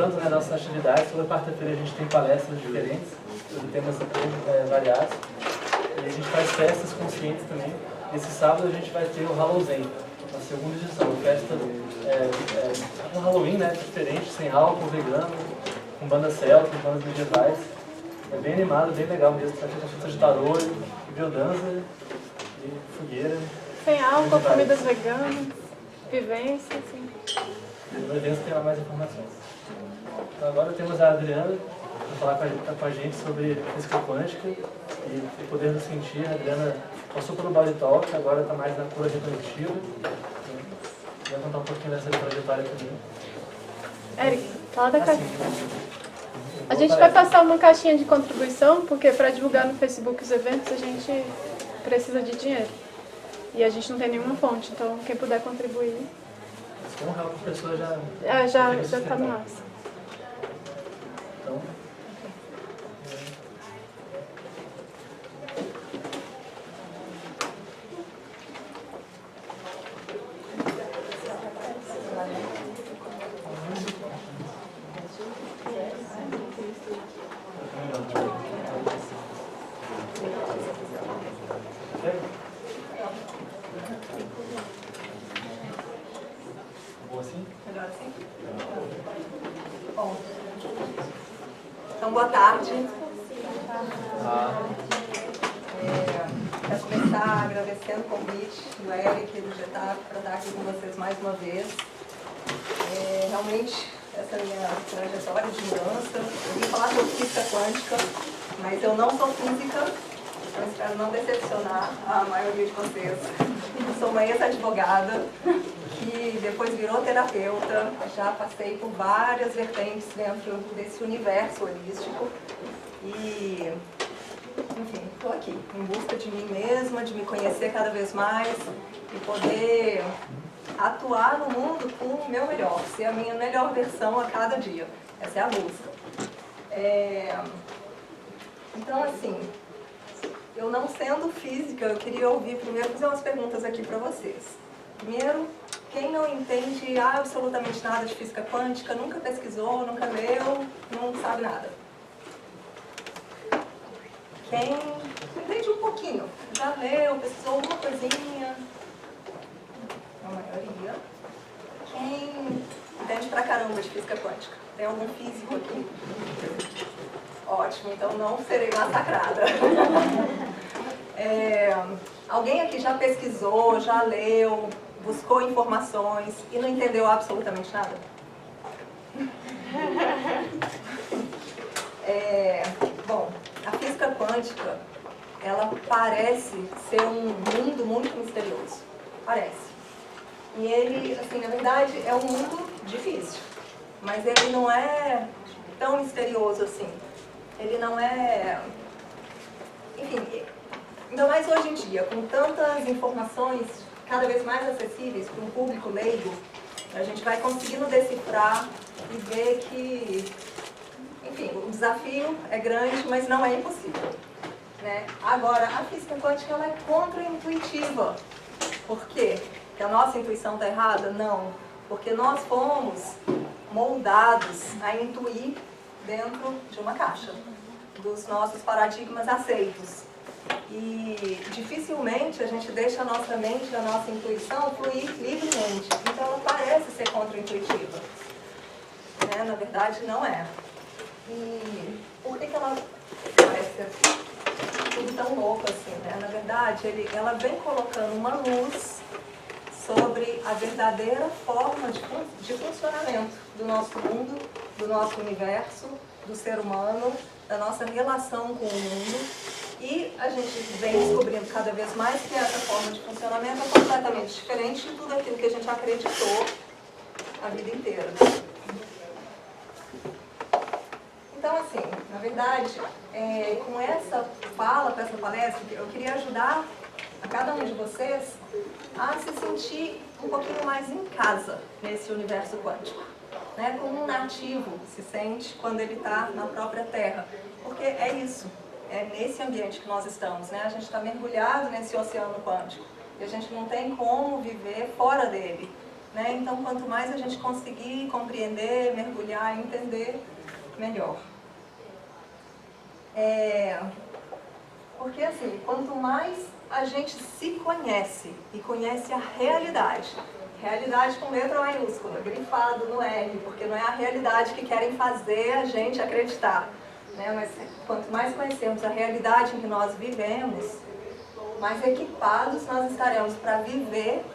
participando, né, das nossas atividades. Toda quarta-feira a gente tem palestras diferentes, sobre temas variados. E a gente faz festas conscientes também. Esse sábado a gente vai ter o Halloween, a segunda edição, festa um Halloween, né, diferente, sem álcool, vegano, com banda celta, com bandas medievais. É bem animado, bem legal mesmo, vai ter consulta de tarô, biodança e fogueira. Sem álcool, comidas veganas, vivência, assim. No evento tem mais informações. Então agora temos a Adriana para falar com a gente sobre física quântica e o poder do sentir. A Adriana passou pelo Body Talk, agora está mais na cura reconectiva. Vai contar um pouquinho dessa trajetória também. Eric, fala da caixinha. A gente vai passar uma caixinha de contribuição, porque para divulgar no Facebook os eventos a gente precisa de dinheiro. E a gente não tem nenhuma fonte, então quem puder contribuir. Com real por pessoa já... já está no massa. Então... Bom, então boa tarde. Quero começar agradecendo o convite do Eric e do Getafe para estar aqui com vocês mais uma vez. Realmente, essa é a minha trajetória de mudança. Eu vim falar sobre física quântica, mas eu não sou física. Eu espero não decepcionar a maioria de vocês. Eu sou uma ex-advogada que depois virou terapeuta. Já passei por várias vertentes dentro desse universo holístico. E, enfim, estou aqui em busca de mim mesma, de me conhecer cada vez mais e poder atuar no mundo com o meu melhor, ser a minha melhor versão a cada dia. Essa é a busca. Então, assim, eu não sendo física, eu queria primeiro fazer umas perguntas aqui para vocês. Primeiro, quem não entende absolutamente nada de física quântica, nunca pesquisou, nunca leu, não sabe nada? Quem entende um pouquinho, já leu, pesquisou alguma coisinha? A maioria. Quem entende pra caramba de física quântica? Tem algum físico aqui? Ótimo, então não serei massacrada. Alguém aqui já pesquisou, já leu, buscou informações e não entendeu absolutamente nada? Bom, a física quântica, ela parece ser um mundo muito misterioso. Parece. E ele, assim, na verdade, é um mundo difícil. Mas ele não é tão misterioso assim. Ele não é... Enfim, ainda mais hoje em dia, com tantas informações cada vez mais acessíveis para um público leigo, a gente vai conseguindo decifrar e ver que, enfim, o desafio é grande, mas não é impossível, né? Agora, a física quântica ela é contra-intuitiva. Por quê? Que a nossa intuição está errada? Não. Porque nós fomos moldados a intuir dentro de uma caixa, dos nossos paradigmas aceitos. E dificilmente a gente deixa a nossa mente, a nossa intuição fluir livremente. Então ela parece ser contra-intuitiva, né? Na verdade não é. E por que ela parece ser tudo tão louco assim, né? Na verdade ela vem colocando uma luz sobre a verdadeira forma de funcionamento do nosso mundo, do nosso universo, do ser humano, da nossa relação com o mundo. E a gente vem descobrindo cada vez mais que essa forma de funcionamento é completamente diferente de tudo aquilo que a gente acreditou a vida inteira. Então, assim, na verdade, com essa fala, com essa palestra, eu queria ajudar a cada um de vocês a se sentir um pouquinho mais em casa nesse universo quântico, né? Como um nativo se sente quando ele está na própria Terra, porque é isso, é nesse ambiente que nós estamos, né? A gente está mergulhado nesse oceano quântico e a gente não tem como viver fora dele, né? Então, quanto mais a gente conseguir compreender, mergulhar, entender, melhor. Porque, assim, quanto mais a gente se conhece e conhece a realidade com letra maiúscula, grifado no R, porque não é a realidade que querem fazer a gente acreditar, né? Mas quanto mais conhecemos a realidade em que nós vivemos, mais equipados nós estaremos para viver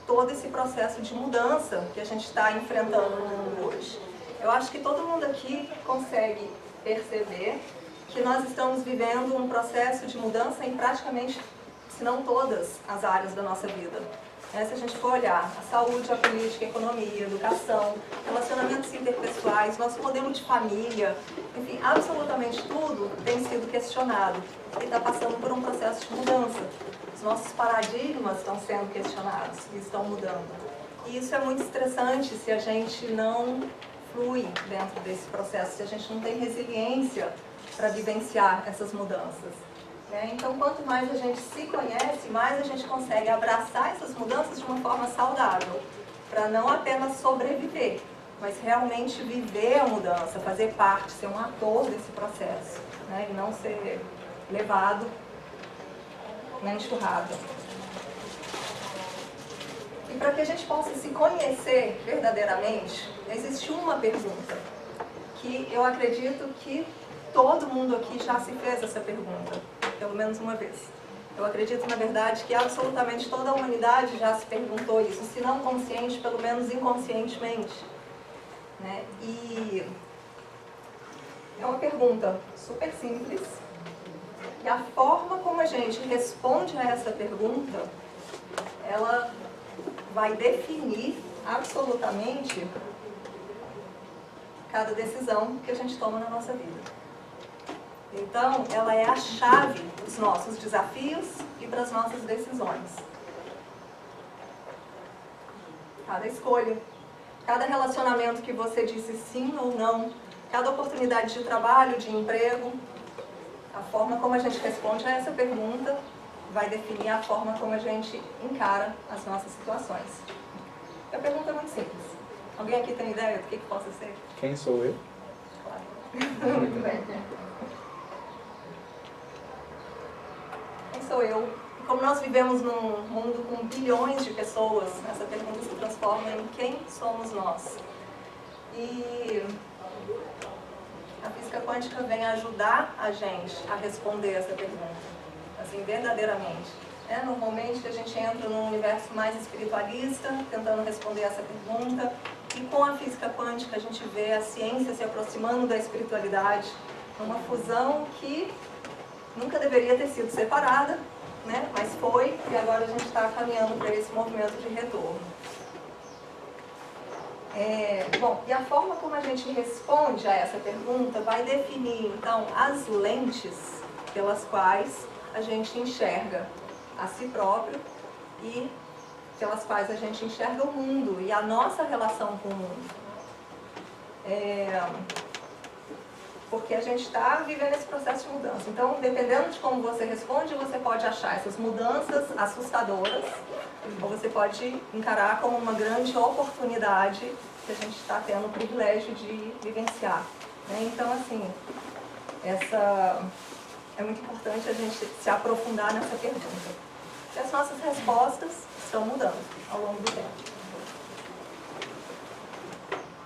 todo esse processo de mudança que a gente está enfrentando no mundo hoje. Eu acho que todo mundo aqui consegue perceber que nós estamos vivendo um processo de mudança em praticamente, se não todas, as áreas da nossa vida. Se a gente for olhar a saúde, a política, a economia, a educação, relacionamentos interpessoais, nosso modelo de família, enfim, absolutamente tudo tem sido questionado e está passando por um processo de mudança. Os nossos paradigmas estão sendo questionados e estão mudando. E isso é muito estressante se a gente não flui dentro desse processo, se a gente não tem resiliência para vivenciar essas mudanças. Então, quanto mais a gente se conhece, mais a gente consegue abraçar essas mudanças de uma forma saudável, para não apenas sobreviver, mas realmente viver a mudança, fazer parte, ser um ator desse processo, né? E não ser levado na enxurrada. E para que a gente possa se conhecer verdadeiramente, existe uma pergunta que eu acredito que todo mundo aqui já se fez essa pergunta, pelo menos uma vez. Eu acredito, na verdade, que absolutamente toda a humanidade já se perguntou isso, se não consciente, pelo menos inconscientemente, né? E é uma pergunta super simples, e a forma como a gente responde a essa pergunta, ela vai definir absolutamente cada decisão que a gente toma na nossa vida. Então, ela é a chave dos nossos desafios e para as nossas decisões. Cada escolha, cada relacionamento que você disse sim ou não, cada oportunidade de trabalho, de emprego, a forma como a gente responde a essa pergunta vai definir a forma como a gente encara as nossas situações. A pergunta é muito simples. Alguém aqui tem ideia do que possa ser? Quem sou eu? Claro. Muito bem. Quem sou eu? E como nós vivemos num mundo com bilhões de pessoas, essa pergunta se transforma em quem somos nós. E a física quântica vem ajudar a gente a responder essa pergunta, assim, verdadeiramente. Normalmente a gente entra num universo mais espiritualista, tentando responder essa pergunta, e com a física quântica a gente vê a ciência se aproximando da espiritualidade, uma fusão que nunca deveria ter sido separada, né? Mas foi, e agora a gente está caminhando para esse movimento de retorno. Bom, e a forma como a gente responde a essa pergunta vai definir, então, as lentes pelas quais a gente enxerga a si próprio e pelas quais a gente enxerga o mundo e a nossa relação com o mundo. Porque a gente está vivendo esse processo de mudança. Então, dependendo de como você responde, você pode achar essas mudanças assustadoras, ou você pode encarar como uma grande oportunidade que a gente está tendo o privilégio de vivenciar. Então, assim, é muito importante a gente se aprofundar nessa pergunta. E as nossas respostas estão mudando ao longo do tempo.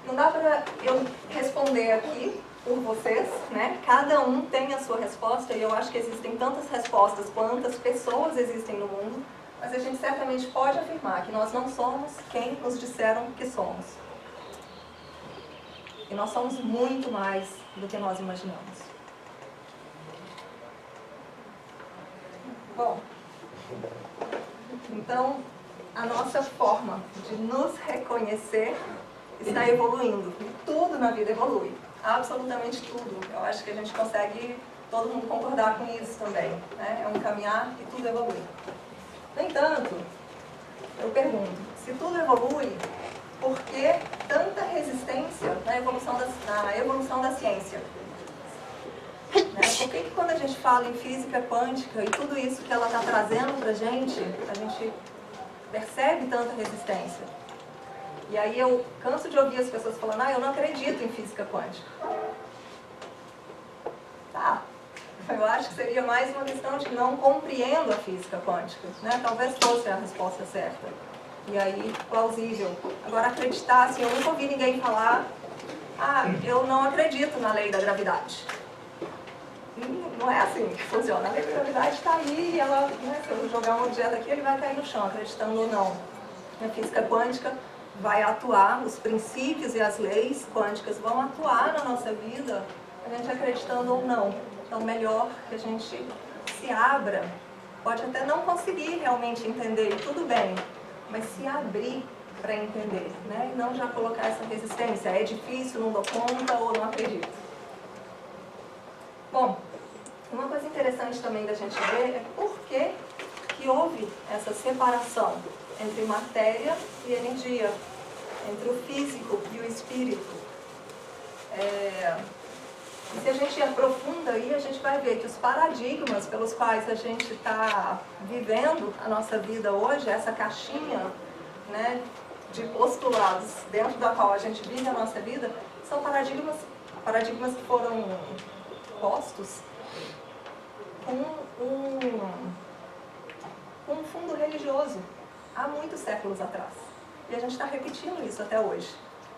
Não dá para eu responder aqui por vocês, né? Cada um tem a sua resposta, e eu acho que existem tantas respostas quantas pessoas existem no mundo, mas a gente certamente pode afirmar que nós não somos quem nos disseram que somos. E nós somos muito mais do que nós imaginamos. Bom, então a nossa forma de nos reconhecer está evoluindo. Tudo na vida evolui. Absolutamente tudo. Eu acho que a gente consegue, todo mundo concordar com isso também, né? É um caminhar e tudo evolui. No entanto, eu pergunto, se tudo evolui, por que tanta resistência na evolução da ciência? Por que quando a gente fala em física quântica e tudo isso que ela está trazendo para a gente percebe tanta resistência? E aí eu canso de ouvir as pessoas falando, eu não acredito em física quântica. Tá. Eu acho que seria mais uma questão de não compreendo a física quântica, né? Talvez fosse a resposta certa. E aí, plausível. Agora, acreditar, assim, eu nunca ouvi ninguém falar, eu não acredito na lei da gravidade. Não é assim que funciona. A lei da gravidade está aí e ela, né, se eu jogar um objeto aqui, ele vai cair no chão, acreditando ou não. A física quântica vai atuar, os princípios e as leis quânticas vão atuar na nossa vida, a gente acreditando ou não. Então, melhor que a gente se abra. Pode até não conseguir realmente entender, e tudo bem, mas se abrir para entender, né? E não já colocar essa resistência. É difícil, não dou conta ou não acredito. Bom, uma coisa interessante também da gente ver é por que houve essa separação entre matéria e energia, entre o físico e o espírito. E se a gente aprofunda aí, a gente vai ver que os paradigmas pelos quais a gente está vivendo a nossa vida hoje, essa caixinha, né, de postulados dentro da qual a gente vive a nossa vida, são paradigmas que foram postos com um fundo religioso há muitos séculos atrás. E a gente está repetindo isso até hoje,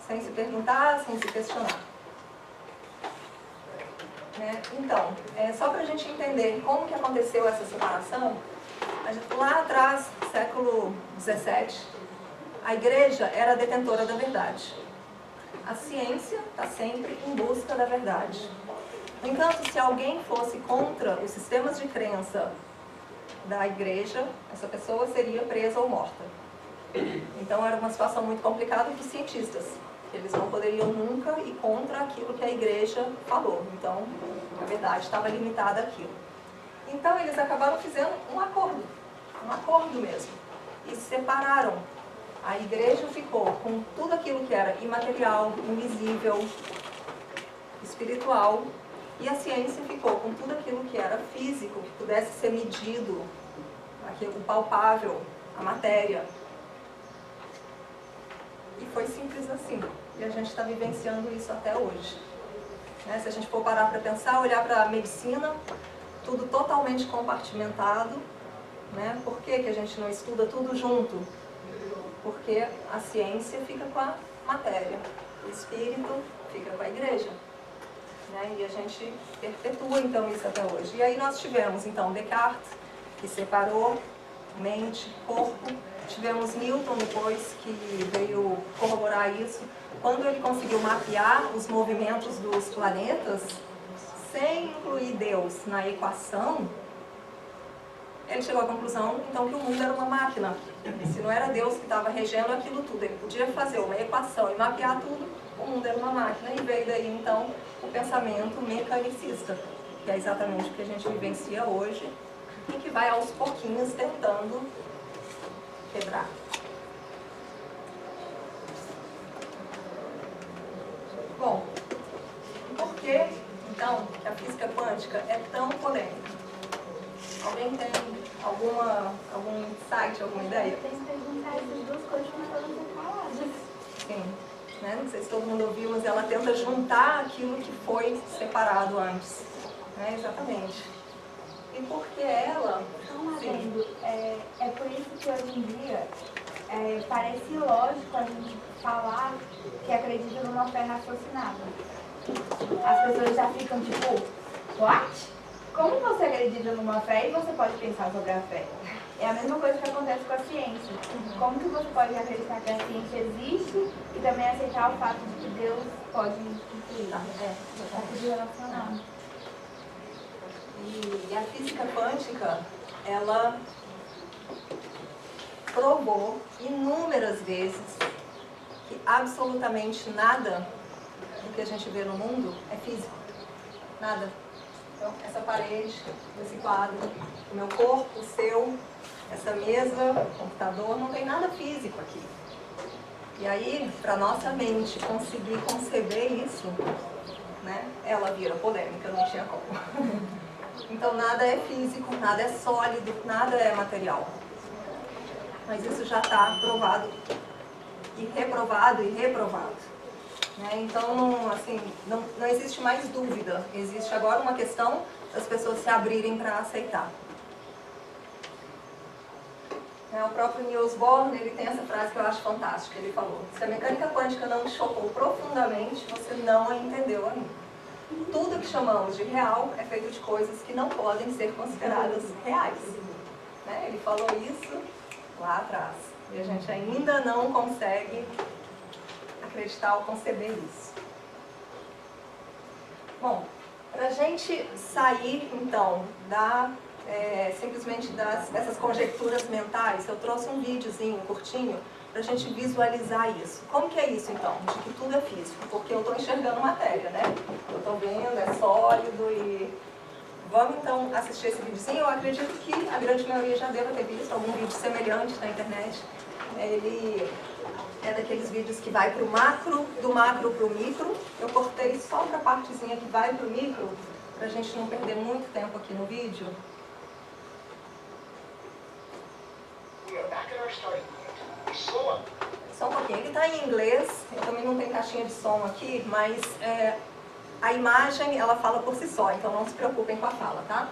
sem se perguntar, sem se questionar. Então, só para a gente entender como que aconteceu essa separação, lá atrás, século XVII, a igreja era a detentora da verdade. A ciência está sempre em busca da verdade. No entanto, se alguém fosse contra os sistemas de crença da igreja, essa pessoa seria presa ou morta. Então era uma situação muito complicada para os cientistas. Eles não poderiam nunca ir contra aquilo que a igreja falou. Então, a verdade estava limitada àquilo. Então, eles acabaram fazendo um acordo mesmo. E se separaram. A igreja ficou com tudo aquilo que era imaterial, invisível, espiritual, e a ciência ficou com tudo aquilo que era físico, que pudesse ser medido, o palpável, a matéria. E foi simples assim. E a gente está vivenciando isso até hoje. Se a gente for parar para pensar, olhar para a medicina, tudo totalmente compartimentado. Por que que a gente não estuda tudo junto? Porque a ciência fica com a matéria, o espírito fica com a igreja. E a gente perpetua então isso até hoje. E aí nós tivemos então Descartes, que separou mente, corpo. Tivemos Newton depois, que veio corroborar isso. Quando ele conseguiu mapear os movimentos dos planetas, sem incluir Deus na equação, ele chegou à conclusão, então, que o mundo era uma máquina. Se não era Deus que estava regendo aquilo tudo, ele podia fazer uma equação e mapear tudo, o mundo era uma máquina. E veio daí, então, o pensamento mecanicista, que é exatamente o que a gente vivencia hoje, e que vai aos pouquinhos tentando quebrar. Bom, por que, então, que a física quântica é tão polêmica? Alguém tem algum insight, alguma ideia? Tem que perguntar essas duas coisas que foram separadas. Sim. Não sei se todo mundo ouviu, mas ela tenta juntar aquilo que foi separado antes. Exatamente. E por que ela... É por isso que hoje em dia parece lógico a gente falar que acredita numa fé raciocinada. As pessoas já ficam tipo, what? Como você acredita numa fé e você pode pensar sobre a fé? É a mesma coisa que acontece com a ciência. Como que você pode acreditar que a ciência existe e também aceitar o fato de que Deus pode incluir? Está tudo relacionado. E a física quântica, ela provou inúmeras vezes que absolutamente nada do que a gente vê no mundo é físico. Nada. Então, essa parede, esse quadro, o meu corpo, o seu, essa mesa, o computador, não tem nada físico aqui. E aí, para nossa mente conseguir conceber isso, ela vira polêmica, não tinha como. Então, nada é físico, nada é sólido, nada é material. Mas isso já está provado e reprovado e reprovado. Né? Então, não existe mais dúvida, existe agora uma questão das pessoas se abrirem para aceitar. O próprio Niels Bohr, ele tem essa frase que eu acho fantástica, ele falou: se a mecânica quântica não te chocou profundamente, você não a entendeu ainda. Tudo que chamamos de real é feito de coisas que não podem ser consideradas reais. Né? Ele falou isso lá atrás, e a gente ainda não consegue acreditar ou conceber isso. Bom, para a gente sair, então, simplesmente dessas conjecturas mentais, eu trouxe um videozinho curtinho para a gente visualizar isso. Como que é isso, então, de que tudo é físico? Porque eu estou enxergando matéria, né? Eu estou vendo, é sólido e... Vamos, então, assistir esse videozinho. Eu acredito que a grande maioria já deva ter visto algum vídeo semelhante na internet. Ele é daqueles vídeos que vai para o macro, do macro para o micro. Eu cortei só para a partezinha que vai para o micro, para a gente não perder muito tempo aqui no vídeo. Só um pouquinho. Ele está em inglês, eu também não tenho caixinha de som aqui, mas a imagem, ela fala por si só, então não se preocupem com a fala, tá?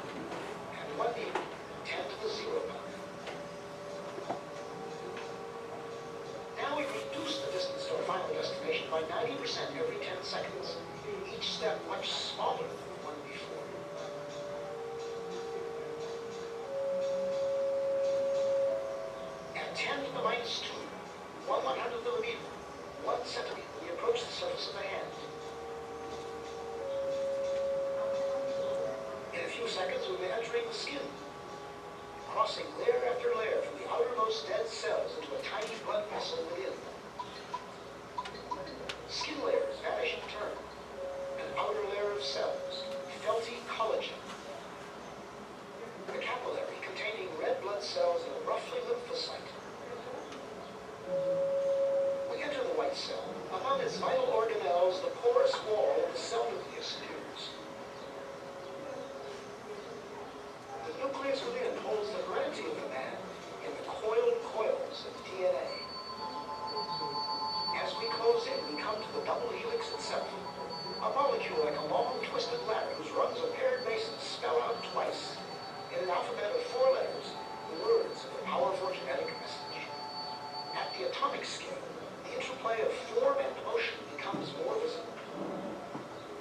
Now we've reduced the distance to our final destination by 90% every 10 seconds, each step much smaller than the one before. At 10 to the minus 2, 1/100th of a meter, 1 centimeter, we approach the surface of the hand. In a few seconds, we'll be entering the skin, crossing layer after layer from the outermost dead cells into a tiny blood vessel within. Skin layers vanish in turn. An outer layer of cells, felty collagen. The capillary containing red blood cells and a roughly lymphocyte. We enter the white cell. Among its vital organelles, the porous wall of the cell nucleus appears. The nucleus within holds the heredity of the man in the coiled coils of DNA. As we close in, we come to the double helix itself, a molecule like a long twisted ladder whose rungs of paired bases spell out twice, in an alphabet of 4 letters, the words of the powerful genetic message. At the atomic scale, the interplay of form and motion becomes more visible.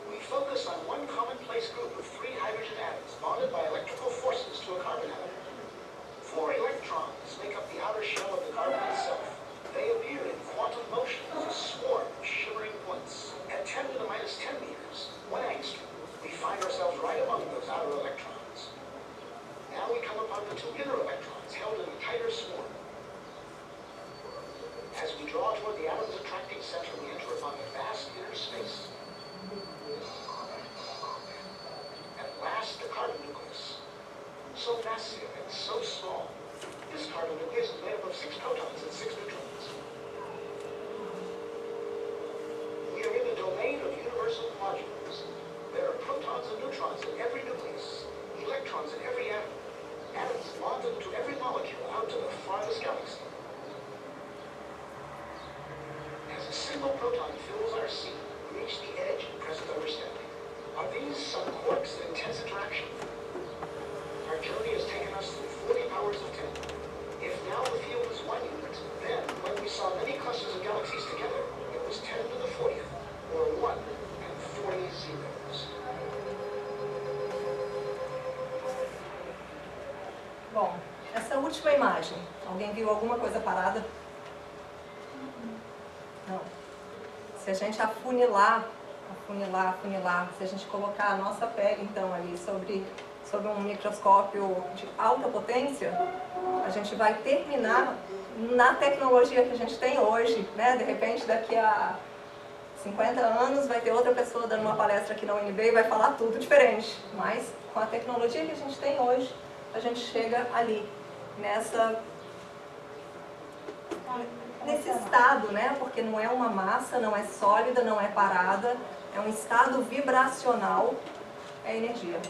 We focus on one commonplace group of 3 hydrogen atoms bonded by electrical forces to a carbon atom. 4 electrons make up the outer shell of the carbon itself. They appear in quantum motion as a swarm of shimmering points. At 10 to the minus 10 meters, 1 angstrom, we find ourselves right among those outer electrons. Now we come upon the 2 inner electrons held in a tighter swarm. As we draw toward the atom's attracting center, we enter upon a vast inner space. At last, the carbon nucleus. So massive and so small. This carbon nucleus is made up of 6 protons and 6 neutrons. We are in the domain of universal modules. There are protons and neutrons in every nucleus, electrons in every atom, atoms bonded to every molecule out to the farthest galaxy. As a single proton fills our scene, we reach the edge of present understanding. Are these some quarks of intense interaction? Our journey has taken us through 40 powers of 10. If now the field is 1 unit, then when we saw many clusters of galaxies together, it was 10 to the 40th, or 1 and 40 zeros. Bom, essa última imagem, alguém viu alguma coisa parada? Não. Se a gente afunilar, se a gente colocar a nossa pele, então, ali sobre um microscópio de alta potência, a gente vai terminar na tecnologia que a gente tem hoje, né? De repente, daqui a 50 anos, vai ter outra pessoa dando uma palestra aqui na UNB e vai falar tudo diferente. Mas, com a tecnologia que a gente tem hoje, a gente chega ali, nesse estado, né? Porque não é uma massa, não é sólida, não é parada, é um estado vibracional, é energia.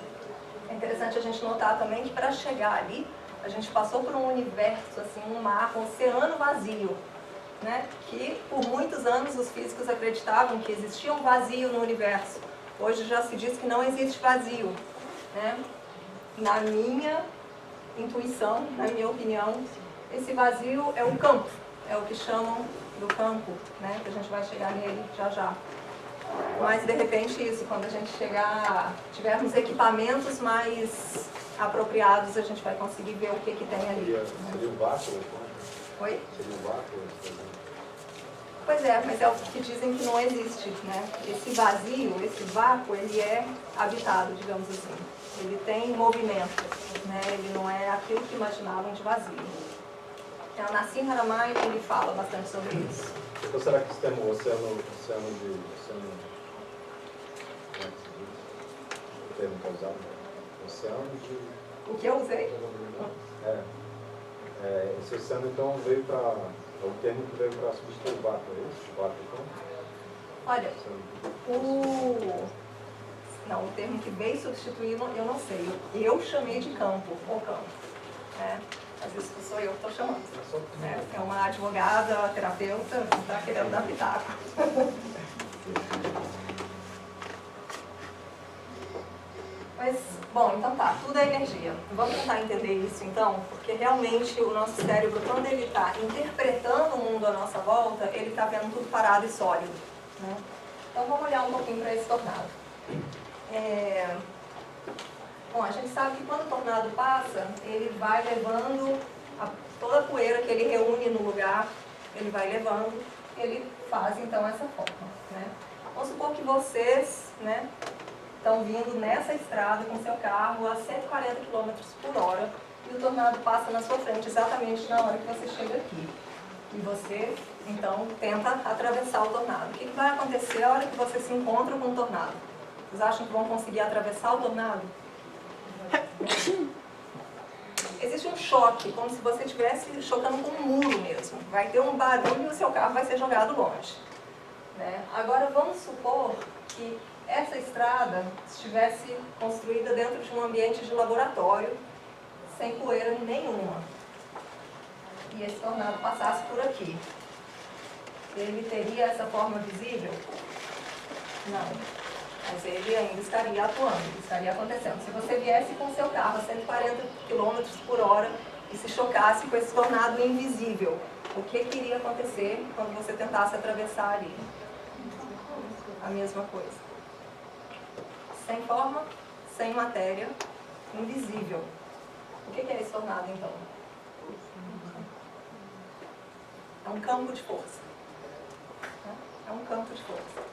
É interessante a gente notar também que para chegar ali, a gente passou por um universo, assim, um mar, um oceano vazio. né, que por muitos anos os físicos acreditavam que existia um vazio no universo. Hoje já se diz que não existe vazio, né? Na minha intuição, na minha opinião, esse vazio é o campo, é o que chamam do campo, né, que a gente vai chegar nele já já. Mas de repente isso, quando a gente tivermos equipamentos mais apropriados, a gente vai conseguir ver o que tem ali. Seria o vácuo? Oi? Seria o vácuo? Pois é, mas é o que dizem que não existe, né? Esse vazio, esse vácuo, ele é habitado, digamos assim. Ele tem movimento, né? Ele não é aquilo que imaginavam de vazio. Então, Nassim Haramein, ele fala bastante sobre isso. Então será que esse termo oceano o termo que é usado? Oceano de... O que eu usei? Esse oceano então veio para... É o termo que veio para substituir o vácuo, é isso? O vácuo, então? Olha, o termo que veio substituir, eu não sei. Eu chamei de campo, ou campo. Mas isso sou eu que estou chamando. É uma advogada, terapeuta, que está querendo dar pitaco. Mas, bom, então tá, tudo é energia. Vamos tentar entender isso então, porque realmente o nosso cérebro, quando ele está interpretando o mundo à nossa volta, ele está vendo tudo parado e sólido, né? Então vamos olhar um pouquinho para esse tornado. Bom, a gente sabe que quando o tornado passa, ele vai levando toda a poeira que ele reúne no lugar, ele vai levando, ele faz então essa forma, né? Vamos supor que vocês, né, estão vindo nessa estrada com seu carro a 140 km por hora e o tornado passa na sua frente exatamente na hora que você chega aqui. E você, então, tenta atravessar o tornado. O que vai acontecer a hora que você se encontra com o tornado? Vocês acham que vão conseguir atravessar o tornado? Existe um choque, como se você estivesse chocando com um muro mesmo. Vai ter um barulho e o seu carro vai ser jogado longe, né? Agora, vamos supor que essa estrada estivesse construída dentro de um ambiente de laboratório, sem poeira nenhuma, e esse tornado passasse por aqui. Ele teria essa forma visível? Não. Mas ele ainda estaria atuando, estaria acontecendo. Se você viesse com o seu carro a 140 km por hora e se chocasse com esse tornado invisível, o que iria acontecer quando você tentasse atravessar ali? A mesma coisa. Sem forma, sem matéria, invisível. O que é esse tornado, então? É um campo de força. É um campo de força.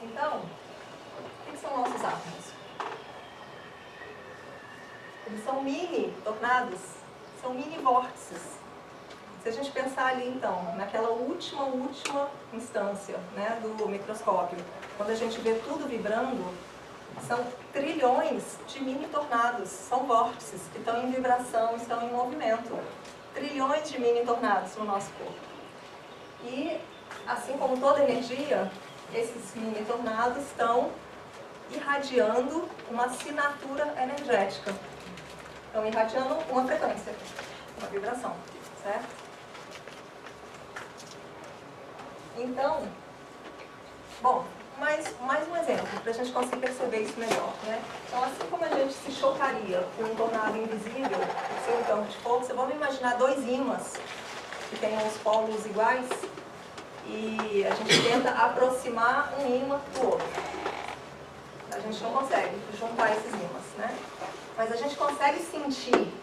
Então, o que são nossos átomos? Eles são mini tornados, são mini vórtices. Se a gente pensar ali, então, naquela última instância, né, do microscópio, quando a gente vê tudo vibrando, são trilhões de mini tornados, são vórtices que estão em vibração, estão em movimento. Trilhões de mini tornados no nosso corpo. E, assim como toda energia, esses mini tornados estão irradiando uma assinatura energética. Estão irradiando uma frequência, uma vibração, certo? Então, bom, mais um exemplo, para a gente conseguir perceber isso melhor, né? Então, assim como a gente se chocaria com um tornado invisível, sem um campo de força, vamos imaginar dois ímãs que tenham os polos iguais, e a gente tenta aproximar um ímã do outro. A gente não consegue juntar esses ímãs, né? Mas a gente consegue sentir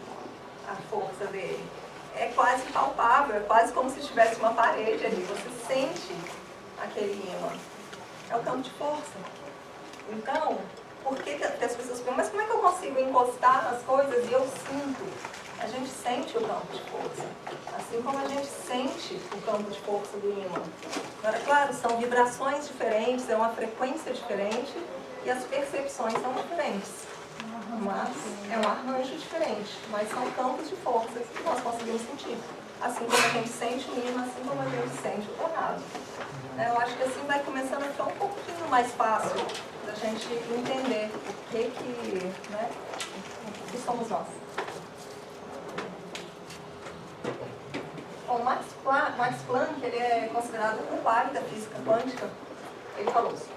a força dele. É quase palpável, é quase como se tivesse uma parede ali. Você sente aquele ímã. É o campo de força. Então, por que as pessoas perguntam, mas como é que eu consigo encostar nas coisas e eu sinto? A gente sente o campo de força, assim como a gente sente o campo de força do ímã. Agora, claro, são vibrações diferentes, é uma frequência diferente e as percepções são diferentes. Mas é um arranjo diferente, mas são campos de forças que nós conseguimos sentir. Assim como a gente sente o ímã, assim como a gente sente o tornado. Eu acho que assim vai começando a ficar um pouquinho mais fácil da gente entender o que somos nós. Bom, mais Max Planck, ele é considerado o pai da física quântica. Ele falou assim: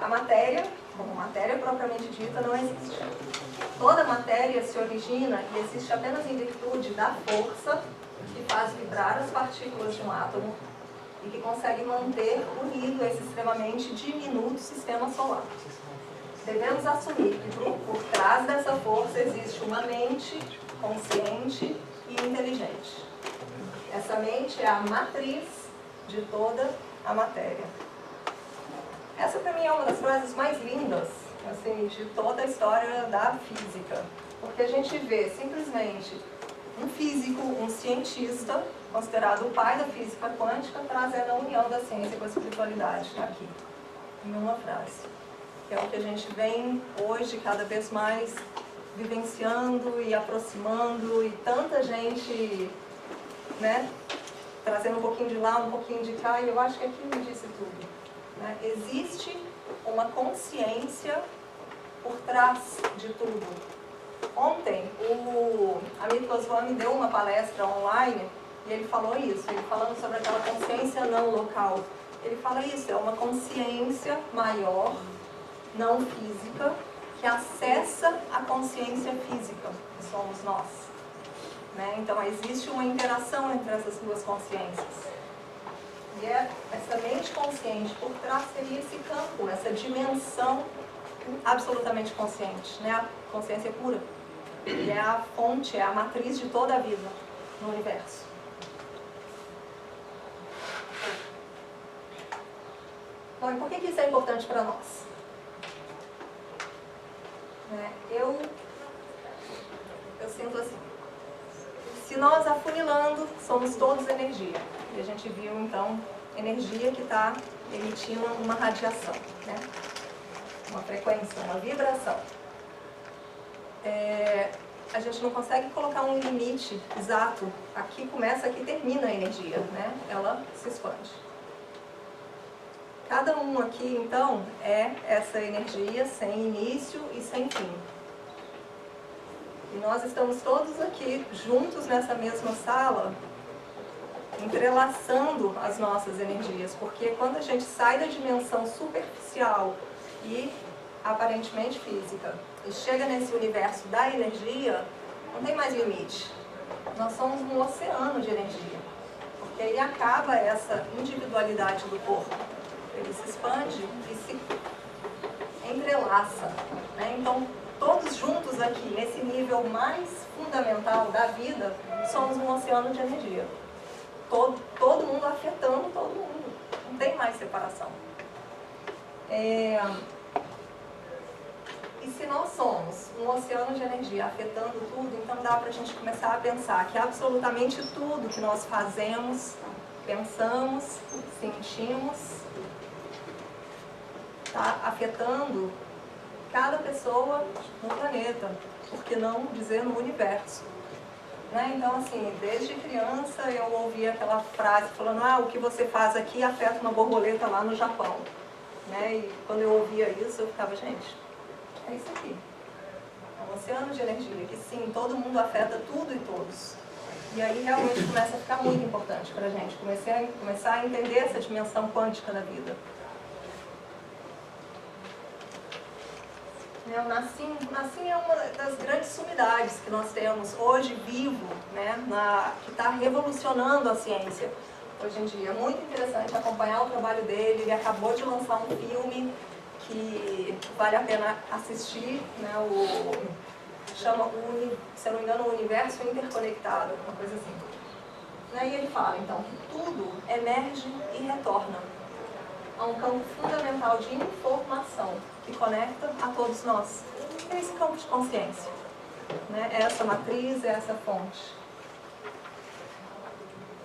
a matéria, como matéria propriamente dita, não existe. Toda matéria se origina e existe apenas em virtude da força que faz vibrar as partículas de um átomo e que consegue manter unido esse extremamente diminuto sistema solar. Devemos assumir que por trás dessa força existe uma mente consciente e inteligente. Essa mente é a matriz de toda a matéria. Essa, para mim, é uma das frases mais lindas, assim, de toda a história da física. Porque a gente vê, simplesmente, um físico, um cientista, considerado o pai da física quântica, trazendo a união da ciência com a espiritualidade aqui, em uma frase. Que é o que a gente vem hoje cada vez mais vivenciando e aproximando, e tanta gente, né, trazendo um pouquinho de lá, um pouquinho de cá, e eu acho que aquilo me disse tudo. Né? Existe uma consciência por trás de tudo. Ontem, o Amit Goswami deu uma palestra online e ele falou isso, ele falando sobre aquela consciência não local. Ele fala isso, é uma consciência maior, não física, que acessa a consciência física, que somos nós. Né? Então, existe uma interação entre essas duas consciências. E essa mente consciente por trás seria esse campo, essa dimensão absolutamente consciente, né? A consciência pura. E é a fonte, é a matriz de toda a vida no universo. Bom, e por que isso é importante para nós? Eu sinto assim, se nós afunilando, somos todos energia. E a gente viu, então, energia que está emitindo uma radiação, né? Uma frequência, uma vibração. A gente não consegue colocar um limite exato. Aqui começa, aqui termina a energia, né? Ela se expande. Cada um aqui, então, é essa energia sem início e sem fim. E nós estamos todos aqui juntos nessa mesma sala, entrelaçando as nossas energias, porque quando a gente sai da dimensão superficial e aparentemente física e chega nesse universo da energia, não tem mais limite. Nós somos um oceano de energia, porque aí acaba essa individualidade do corpo. Ele se expande e se entrelaça, né? Então, todos juntos aqui, nesse nível mais fundamental da vida, somos um oceano de energia. Todo mundo afetando todo mundo. Não tem mais separação. E se nós somos um oceano de energia afetando tudo, então dá para a gente começar a pensar que absolutamente tudo que nós fazemos, pensamos, sentimos, está afetando cada pessoa no planeta, por que não dizer no universo. Né? Então, assim, desde criança eu ouvia aquela frase falando: o que você faz aqui afeta uma borboleta lá no Japão. Né? E quando eu ouvia isso, eu ficava, gente, é isso aqui. É um oceano de energia, que sim, todo mundo afeta tudo e todos. E aí realmente começa a ficar muito importante para a gente, começar a entender essa dimensão quântica da vida. O Nassim é uma das grandes sumidades que nós temos hoje vivo, né, que está revolucionando a ciência hoje em dia. É muito interessante acompanhar o trabalho dele. Ele acabou de lançar um filme que vale a pena assistir, né, chama, se eu não me engano, O Universo Interconectado, uma coisa assim. Né, e ele fala, então, que tudo emerge e retorna a um campo fundamental de informação que conecta a todos nós. É esse campo de consciência, né? É essa matriz, é essa fonte.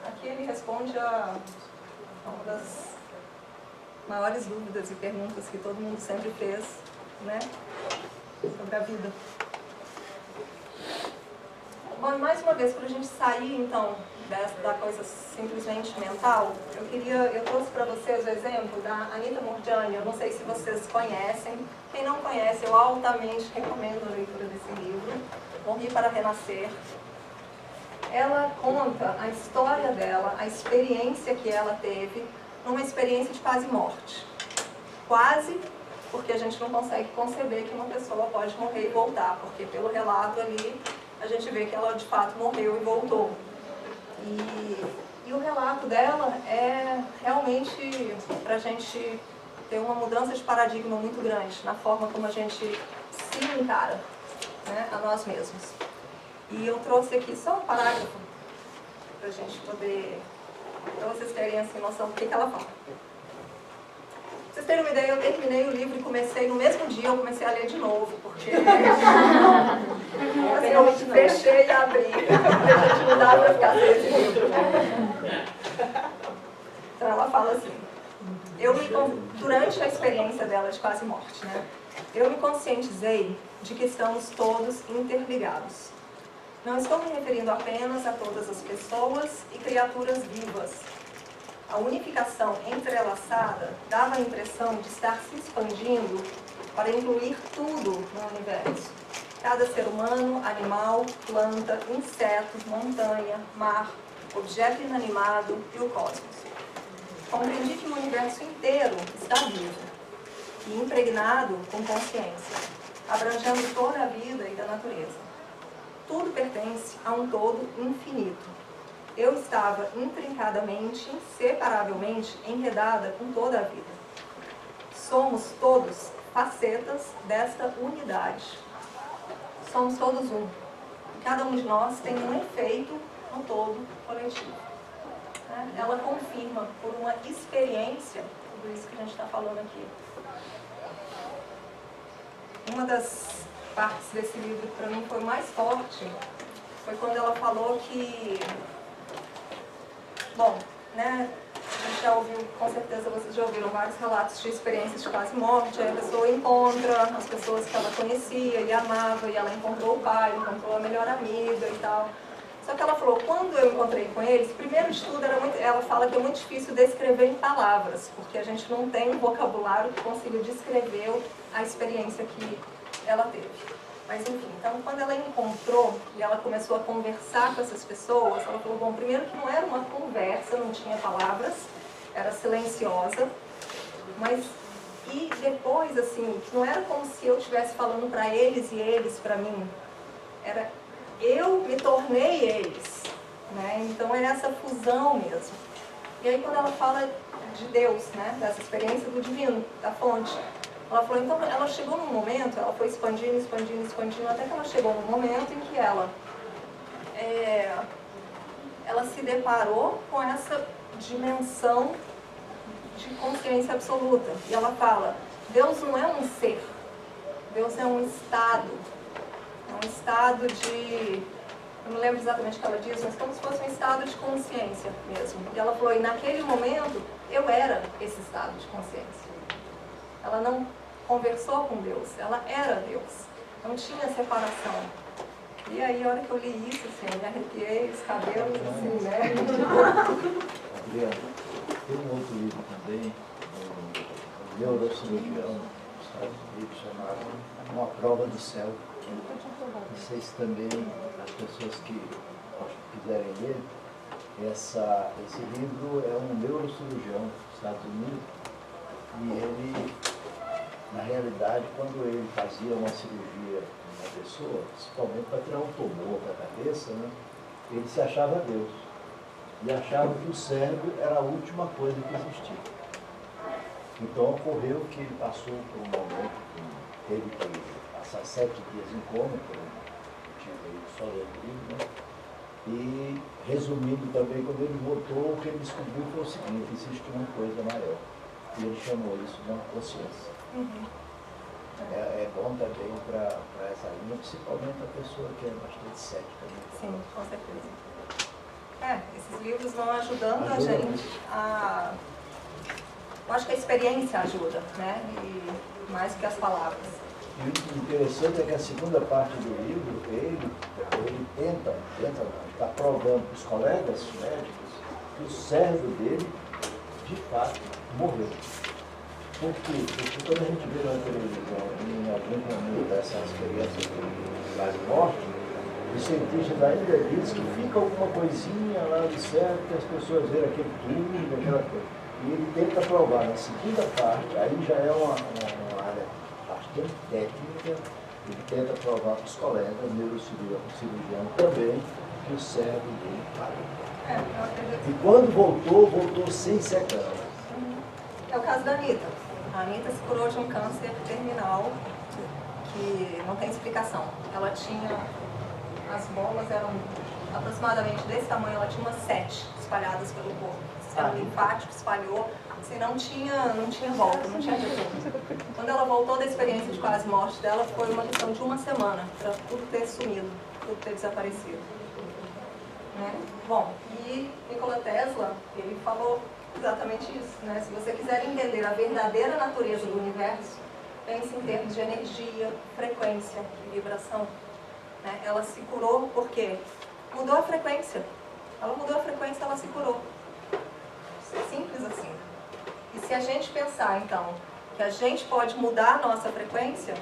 Aqui ele responde a uma das maiores dúvidas e perguntas que todo mundo sempre fez, né? Sobre a vida. Bom, e mais uma vez, para a gente sair, então, da coisa simplesmente mental, eu trouxe para vocês o exemplo da Anita Moorjani. Eu não sei se vocês conhecem. Quem não conhece, eu altamente recomendo a leitura desse livro, Morri para Renascer. ela conta a história dela, a experiência que ela teve, numa experiência de quase morte. Quase, porque a gente não consegue conceber que uma pessoa pode morrer e voltar, porque pelo relato ali, a gente vê que ela de fato morreu e voltou. E o relato dela é realmente para a gente ter uma mudança de paradigma muito grande na forma como a gente se encara, né, a nós mesmos. E eu trouxe aqui só um parágrafo para a gente poder, para vocês terem assim, noção do que ela fala. Pra vocês terem uma ideia, eu terminei o livro e comecei, no mesmo dia eu comecei a ler de novo, porque assim, eu fechei e abri, a gente não dá para ficar lendo esse livro. Então ela fala assim, durante a experiência dela de quase morte, né, eu me conscientizei de que estamos todos interligados. Não estou me referindo apenas a todas as pessoas e criaturas vivas. A unificação entrelaçada dava a impressão de estar se expandindo para incluir tudo no universo. Cada ser humano, animal, planta, inseto, montanha, mar, objeto inanimado e o cosmos. Compreendi que o universo inteiro está vivo e impregnado com consciência, abrangendo toda a vida e da natureza. Tudo pertence a um todo infinito. Eu estava intrincadamente, inseparavelmente enredada com toda a vida. Somos todos facetas desta unidade. Somos todos um. Cada um de nós tem um efeito no todo coletivo. Ela confirma por uma experiência tudo isso que a gente está falando aqui. Uma das partes desse livro que para mim foi mais forte foi quando ela falou que, bom, né, a gente já ouviu, com certeza vocês já ouviram vários relatos de experiências de quase morte, aí a pessoa encontra as pessoas que ela conhecia e amava, e ela encontrou o pai, encontrou a melhor amiga e tal. Só que ela falou, quando eu encontrei com eles, primeiro de tudo, ela fala que é muito difícil descrever em palavras, porque a gente não tem um vocabulário que consiga descrever a experiência que ela teve. Mas enfim, então quando ela encontrou e ela começou a conversar com essas pessoas, ela falou, bom, primeiro que não era uma conversa, não tinha palavras, era silenciosa, mas e depois, assim, não era como se eu estivesse falando para eles e eles para mim, era eu me tornei eles, né? Então é essa fusão mesmo. E aí quando ela fala de Deus, né, dessa experiência do divino, da fonte, ela falou, então ela chegou num momento, ela foi expandindo, expandindo, expandindo, até que ela chegou num momento em que ela se deparou com essa dimensão de consciência absoluta. E ela fala, Deus não é um ser, Deus é um estado. É um estado de, eu não lembro exatamente o que ela diz, mas como se fosse um estado de consciência mesmo. E ela falou, e naquele momento eu era esse estado de consciência. Ela não conversou com Deus, ela era Deus. Não tinha separação. E aí, a hora que eu li isso, assim, eu me arrepiei, os cabelos, assim, né? Adriana, tem um outro livro também, um neurocirurgião dos Estados Unidos, chamado Uma Prova do Céu. Não sei se também as pessoas que quiserem ler, esse livro é um neurocirurgião dos Estados Unidos e ele, na realidade, quando ele fazia uma cirurgia em uma pessoa, principalmente para tirar um tumor da cabeça, né, ele se achava Deus e achava que o cérebro era a última coisa que existia. Então ocorreu que ele passou por um momento que teve que passar 7 dias em coma, por um motivo só do livro, né? E resumindo também, quando ele voltou, o que ele descobriu foi o seguinte, existe uma coisa maior. E ele chamou isso de uma consciência. É bom também para essa linha, principalmente a pessoa que é bastante cética. Né? Sim, com certeza. Esses livros vão ajudando a gente a... Eu acho que a experiência ajuda, né? E mais que as palavras. E o interessante é que a segunda parte do livro, ele tenta está provando para os colegas médicos que o cérebro dele, de fato, morreu. Por quê? Porque quando a gente vê na televisão, em algum momento dessas experiências de quase morte, Os cientistas ainda dizem que fica alguma coisinha lá de certo, que as pessoas veem aquele túnel, aquela coisa. E ele tenta provar na segunda parte, aí já é uma área bastante técnica, ele tenta provar para os colegas, neurocirurgião também, que o cérebro dele parou. E quando voltou sem sequela. É o caso da Anitta. A Anitta se curou de um câncer terminal que não tem explicação. Ela tinha, as bolas eram aproximadamente desse tamanho, ela tinha umas 7 espalhadas pelo corpo. O sistema linfático espalhou, assim, não tinha volta, não tinha retorno. Quando ela voltou da experiência de quase morte dela, foi uma questão de uma semana para tudo ter sumido, tudo ter desaparecido. Né? Bom, e Nikola Tesla, ele falou exatamente isso, né? Se você quiser entender a verdadeira natureza do universo, pense em termos de energia, frequência e vibração. Né? Ela se curou porque mudou a frequência. Ela mudou a frequência, ela se curou. É simples assim. E se a gente pensar, então, que a gente pode mudar a nossa frequência,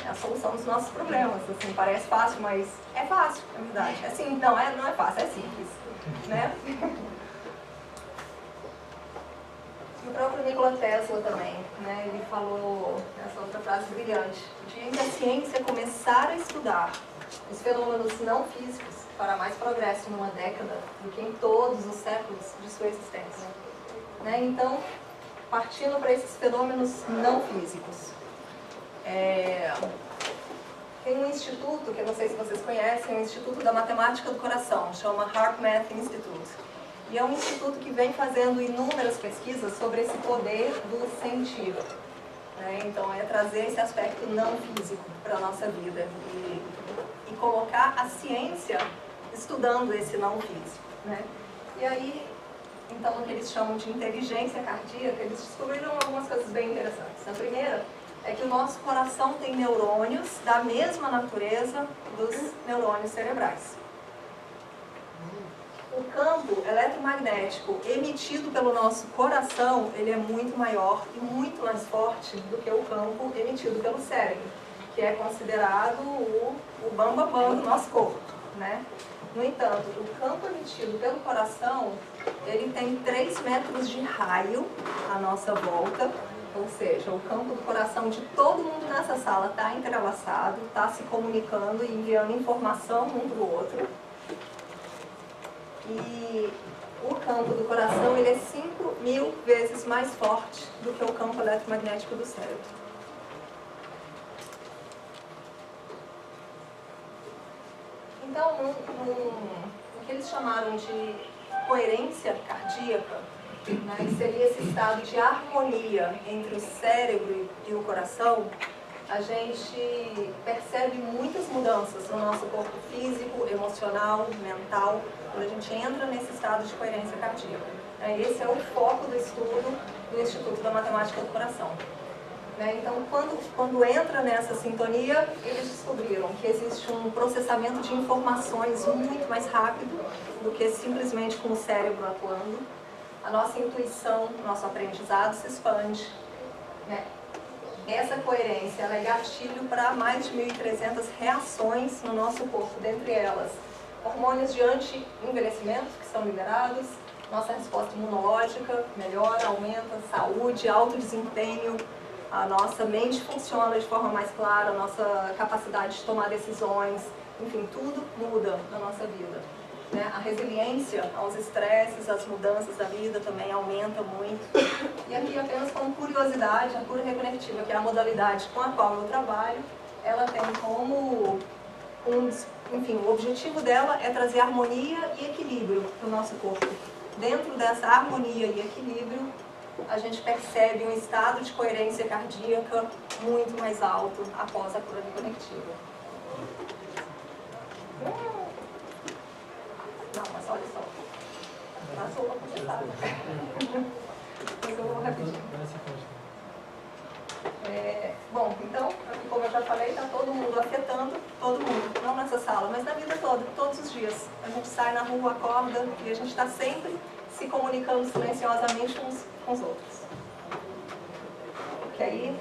é a solução dos nossos problemas. Assim, parece fácil, mas é fácil, é verdade. É assim, não é fácil, é simples. Né? O próprio Nikola Tesla também, né? Ele falou essa outra frase brilhante: o dia em que a ciência começar a estudar os fenômenos não físicos, fará mais progresso numa década do que em todos os séculos de sua existência. Né? Então, partindo para esses fenômenos não físicos, tem um instituto, que eu não sei se vocês conhecem, o Instituto da Matemática do Coração, chama HeartMath Institute. E é um instituto que vem fazendo inúmeras pesquisas sobre esse poder do sentir. Né? Então, é trazer esse aspecto não físico para a nossa vida e colocar a ciência estudando esse não físico. Né? E aí, então, o que eles chamam de inteligência cardíaca, eles descobriram algumas coisas bem interessantes. A primeira é que o nosso coração tem neurônios da mesma natureza dos neurônios cerebrais. O campo eletromagnético emitido pelo nosso coração, ele é muito maior e muito mais forte do que o campo emitido pelo cérebro, que é considerado o bambambam do nosso corpo, né? No entanto, o campo emitido pelo coração, ele tem 3 metros de raio à nossa volta, ou seja, o campo do coração de todo mundo nessa sala está entrelaçado, está se comunicando e enviando informação um para o outro. E o campo do coração, ele é 5.000 vezes mais forte do que o campo eletromagnético do cérebro. Então, o que eles chamaram de coerência cardíaca, né, seria esse estado de harmonia entre o cérebro e o coração, a gente percebe muitas mudanças no nosso corpo físico, emocional, mental, quando a gente entra nesse estado de coerência cardíaca. Esse é o foco do estudo do Instituto da Matemática do Coração. Então, quando entra nessa sintonia, eles descobriram que existe um processamento de informações muito mais rápido do que simplesmente com o cérebro atuando. A nossa intuição, nosso aprendizado se expande. Essa coerência ela é gatilho para mais de 1.300 reações no nosso corpo, dentre elas hormônios de anti-envelhecimento que são liberados, nossa resposta imunológica melhora, aumenta, saúde, alto desempenho, a nossa mente funciona de forma mais clara, a nossa capacidade de tomar decisões, enfim, tudo muda na nossa vida. A resiliência aos estresses, às mudanças da vida também aumenta muito. E aqui, apenas como curiosidade, a cura reconectiva, que é a modalidade com a qual eu trabalho, ela tem como, enfim, o objetivo dela é trazer harmonia e equilíbrio para o nosso corpo. Dentro dessa harmonia e equilíbrio, a gente percebe um estado de coerência cardíaca muito mais alto após a cura reconectiva. Não, mas olha só. Passou uma coisa. Mas eu vou rapidinho. Bom, então, como eu já falei, está todo mundo afetando todo mundo. Não nessa sala, mas na vida toda, todos os dias. A gente sai na rua, acorda e a gente está sempre se comunicando silenciosamente uns com os outros. Ok?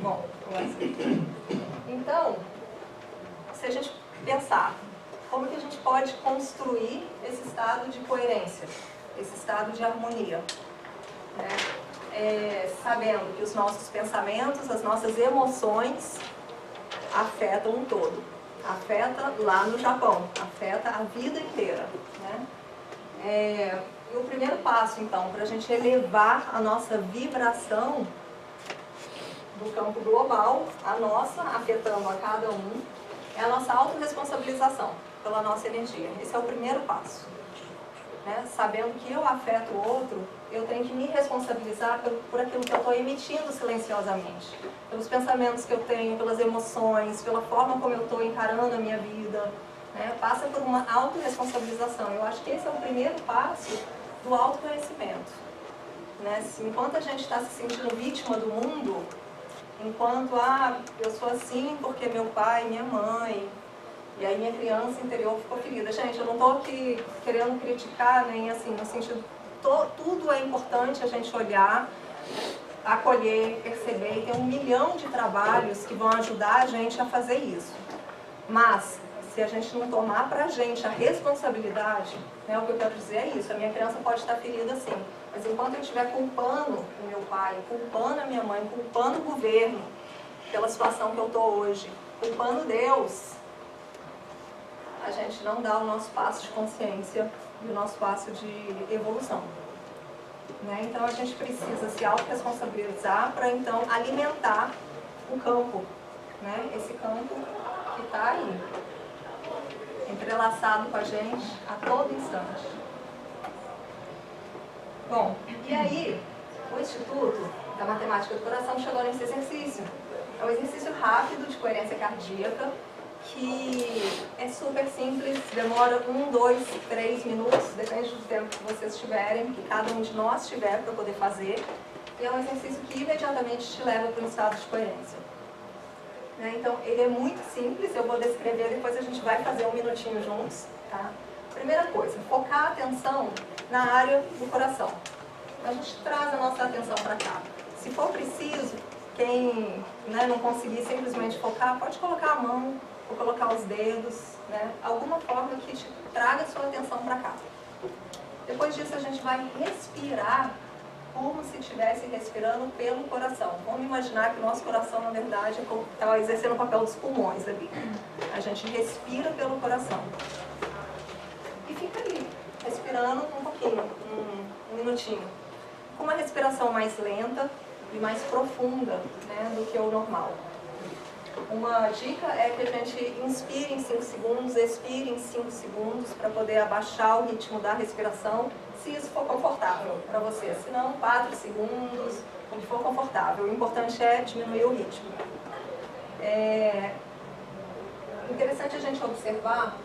Bom, vamos assim. Então, se a gente pensar, como que a gente pode construir esse estado de coerência, esse estado de harmonia, né? Sabendo que os nossos pensamentos, as nossas emoções afetam um todo. Afeta lá no Japão, afeta a vida inteira, né? E o primeiro passo, então, para a gente elevar a nossa vibração do campo global, a nossa, afetando a cada um, é a nossa autorresponsabilização pela nossa energia. Esse é o primeiro passo. Né? Sabendo que eu afeto o outro, eu tenho que me responsabilizar por aquilo que eu estou emitindo silenciosamente. Pelos pensamentos que eu tenho, pelas emoções, pela forma como eu estou encarando a minha vida. Né? Passa por uma autorresponsabilização. Eu acho que esse é o primeiro passo do autoconhecimento. Né? Enquanto a gente está se sentindo vítima do mundo, enquanto, eu sou assim porque meu pai, minha mãe, e aí minha criança interior ficou ferida. Gente, eu não estou aqui querendo criticar, nem assim, no sentido, tudo é importante a gente olhar, acolher, perceber, e tem 1 milhão de trabalhos que vão ajudar a gente a fazer isso. Mas, se a gente não tomar pra gente a responsabilidade, né, o que eu quero dizer é isso, a minha criança pode estar ferida sim, mas enquanto eu estiver culpando o meu pai, culpando a minha mãe, culpando o governo pela situação que eu estou hoje, culpando Deus, a gente não dá o nosso passo de consciência e o nosso passo de evolução. Né? Então a gente precisa se autorresponsabilizar para então alimentar o campo, né? Esse campo que está aí, entrelaçado com a gente a todo instante. Bom, e aí o Instituto da Matemática do Coração chegou nesse exercício. É um exercício rápido de coerência cardíaca, que é super simples, demora 1, 2, 3 minutos, depende do tempo que vocês tiverem, que cada um de nós tiver para poder fazer. E é um exercício que imediatamente te leva para um estado de coerência. Né? Então, ele é muito simples, eu vou descrever, depois a gente vai fazer 1 minutinho juntos. Tá? Primeira coisa, focar a atenção na área do coração. A gente traz a nossa atenção para cá. Se for preciso, quem não conseguir simplesmente focar, pode colocar a mão, ou colocar os dedos, né? Alguma forma que te traga a sua atenção para cá. Depois disso a gente vai respirar como se estivesse respirando pelo coração. Vamos imaginar que o nosso coração, na verdade, está exercendo o papel dos pulmões ali. A gente respira pelo coração. E fica ali, respirando um pouquinho, um minutinho. Com uma respiração mais lenta e mais profunda, né, do que o normal. Uma dica é que a gente inspire em 5 segundos, expire em 5 segundos para poder abaixar o ritmo da respiração, se isso for confortável para você. Se não, 4 segundos, o que for confortável. O importante é diminuir o ritmo. É interessante a gente observar,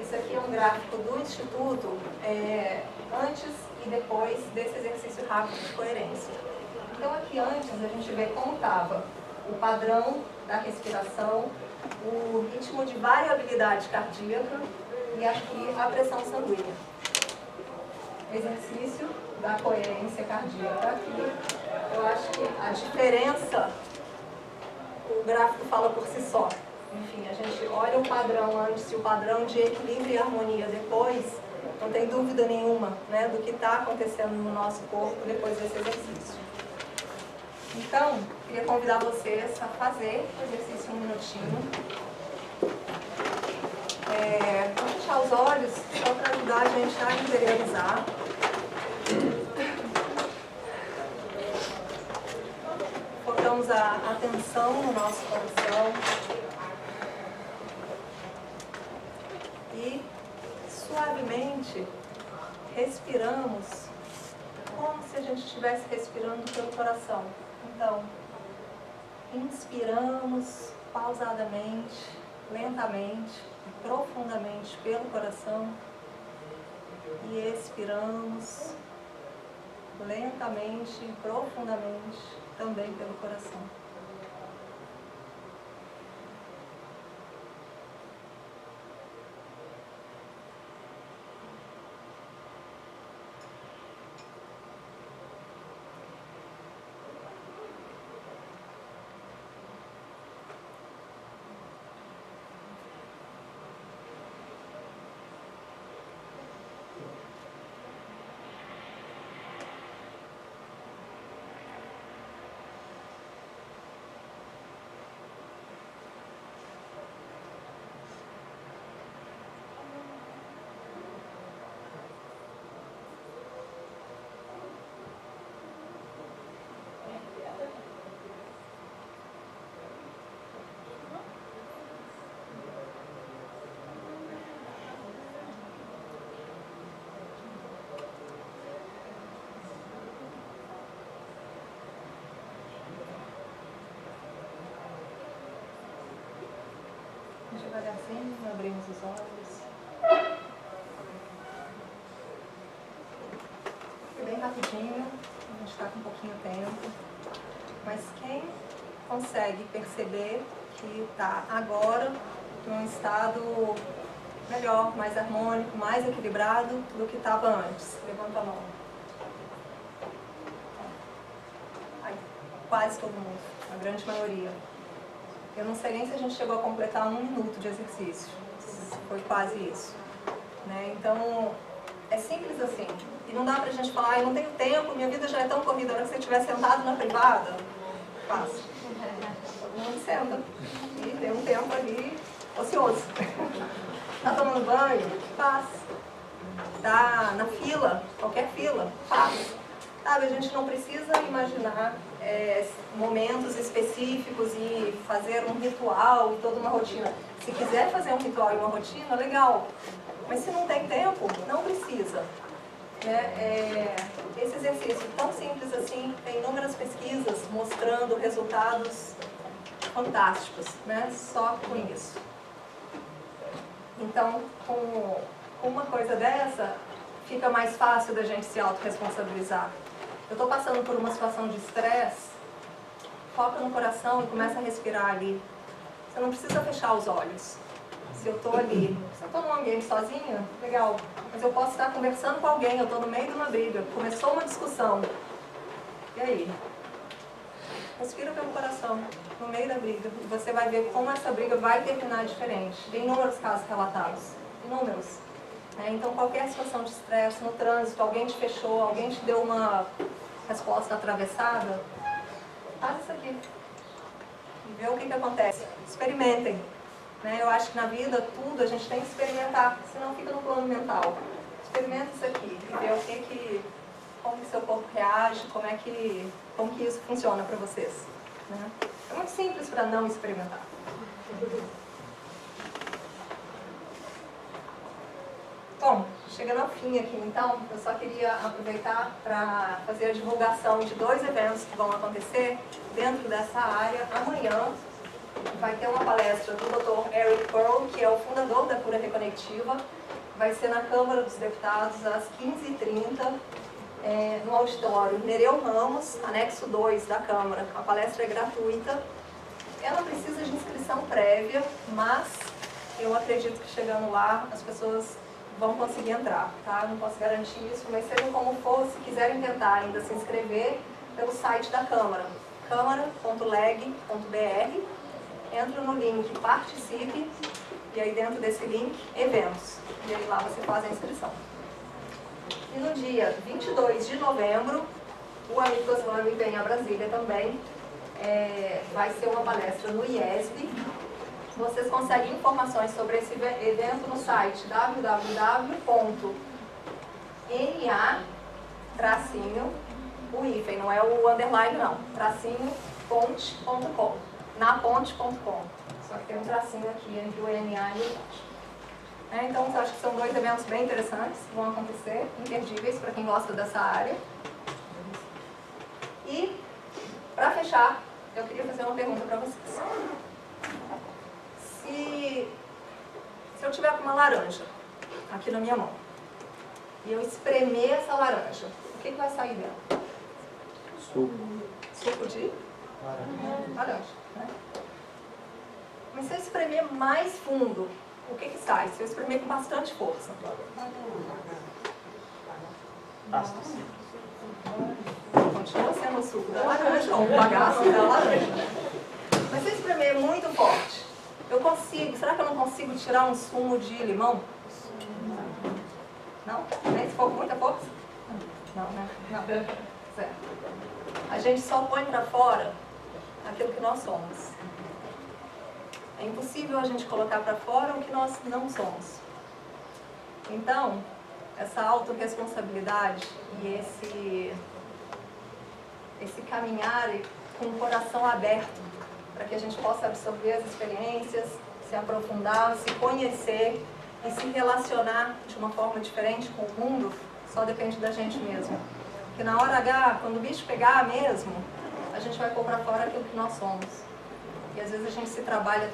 isso aqui é um gráfico do Instituto, antes e depois desse exercício rápido de coerência. Então aqui antes a gente vê como estava o padrão da respiração, o ritmo de variabilidade cardíaca e aqui a pressão sanguínea. Exercício da coerência cardíaca aqui. Eu acho que a diferença, o gráfico fala por si só. Enfim, a gente olha o padrão antes e o padrão de equilíbrio e harmonia depois, não tem dúvida nenhuma, né, do que está acontecendo no nosso corpo depois desse exercício. Então, queria convidar vocês a fazer o exercício 1 minutinho. Vou fechar os olhos só para ajudar a gente a interiorizar. Focamos a atenção no nosso coração. E suavemente respiramos como se a gente estivesse respirando pelo coração. Então, inspiramos pausadamente, lentamente, profundamente pelo coração e expiramos lentamente, profundamente, também pelo coração. Devagarzinho, abrimos os olhos. Bem rapidinho, a gente está com um pouquinho de tempo. Mas quem consegue perceber que está agora num estado melhor, mais harmônico, mais equilibrado do que estava antes? Levanta a mão. Ai, quase todo mundo, a grande maioria. Eu não sei nem se a gente chegou a completar 1 minuto de exercício. Foi quase isso. Né? Então, é simples assim. E não dá pra gente falar, eu não tenho tempo, minha vida já é tão corrida, a hora que você estiver sentado na privada, fácil. Todo mundo senta. E tem um tempo ali ocioso. Tá tomando banho? Faz. Tá na fila, qualquer fila? Faz. Sabe, a gente não precisa imaginar momentos específicos e fazer um ritual e toda uma rotina. Se quiser fazer um ritual e uma rotina, legal. Mas se não tem tempo, não precisa. Né? Esse exercício tão simples assim, tem inúmeras pesquisas mostrando resultados fantásticos, né? Só com isso. Então, com uma coisa dessa, fica mais fácil da gente se autorresponsabilizar. Eu estou passando por uma situação de estresse, foca no coração e começa a respirar ali. Você não precisa fechar os olhos. Se eu estou ali, se eu estou num ambiente sozinha, legal. Mas eu posso estar conversando com alguém, eu estou no meio de uma briga, começou uma discussão. E aí? Respira pelo coração, no meio da briga. E você vai ver como essa briga vai terminar diferente. Tem inúmeros casos relatados. Inúmeros. Então, qualquer situação de estresse, no trânsito, alguém te fechou, alguém te deu uma resposta atravessada, faz isso aqui. E vê o que acontece. Experimentem. Eu acho que na vida, tudo a gente tem que experimentar, senão fica no plano mental. Experimenta isso aqui e vê como que seu corpo reage, como que isso funciona para vocês. Né? É muito simples para não experimentar. Bom, chegando ao fim aqui então, eu só queria aproveitar para fazer a divulgação de 2 eventos que vão acontecer dentro dessa área. Amanhã vai ter uma palestra do Dr. Eric Pearl, que é o fundador da Cura Reconectiva. Vai ser na Câmara dos Deputados às 15h30, no auditório Nereu Ramos, anexo 2 da Câmara. A palestra é gratuita. Ela precisa de inscrição prévia, mas eu acredito que chegando lá as pessoas vão conseguir entrar, tá? Não posso garantir isso, mas seja como for, se quiserem tentar ainda se inscrever pelo site da Câmara, câmara.leg.br, entra no link Participe, e aí dentro desse link, Eventos, e aí lá você faz a inscrição. E no dia 22 de novembro, o amigo Goslami vem a Brasília também, vai ser uma palestra no IESB. Vocês conseguem informações sobre esse evento no site www.na- o hífen, não é o underline não, ponte.com, naponte.com. Só que tem um tracinho aqui entre o NA e o ponte. Então, eu acho que são 2 eventos bem interessantes que vão acontecer, imperdíveis para quem gosta dessa área. E, para fechar, eu queria fazer uma pergunta para vocês. Se eu tiver com uma laranja aqui na minha mão e eu espremer essa laranja, o que vai sair dela? Suco. Suco de? Laranja. Né? Mas se eu espremer mais fundo, o que sai? Se eu espremer com bastante força? Continua sendo o suco da laranja, ou o bagaço da laranja. Mas se eu espremer muito forte, eu consigo, será que eu não consigo tirar um sumo de limão? Não? Nem se for com muita força? Não, né? Não. Certo. A gente só põe para fora aquilo que nós somos. É impossível a gente colocar para fora o que nós não somos. Então, essa autorresponsabilidade e esse caminhar com o coração aberto, para que a gente possa absorver as experiências, se aprofundar, se conhecer e se relacionar de uma forma diferente com o mundo, só depende da gente mesmo. Porque na hora H, quando o bicho pegar mesmo, a gente vai pôr para fora aquilo que nós somos. E às vezes a gente se trabalha, e